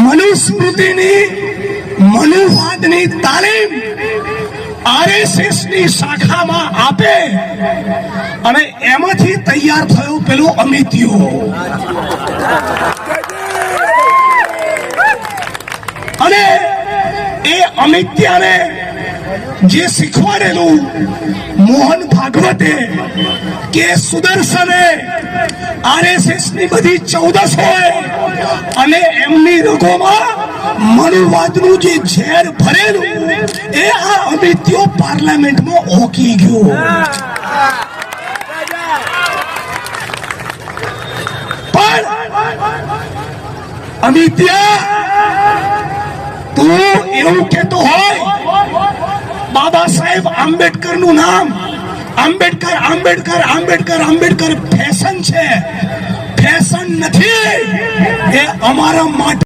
મનુસ્મૃતિની મનુવાદની તાલીમ આરએસએસ ની શાખામાં આપે અને એમાંથી તૈયાર થયો પેલો અમિત્યો. અને એ અમિત્યાને જે શીખવાડેલું મોહન ભાગવતે કે સુદર્શને આરએસએસ ની બધી 14 હોય અને એમની રગોમાં મનુવાદનું જે ઝેર ભરેલું એ આ અમિત્યો પાર્લામેન્ટમાં ઓકી ગયો. પણ અમિત્યા તું એવું કહેતો હોય બાબા સાહેબ આંબેડકર નું નામ આંબેડકર આંબેડકર આંબેડકર આંબેડકર ફેશન છે, ફેશન નથી. એ અમારા માટે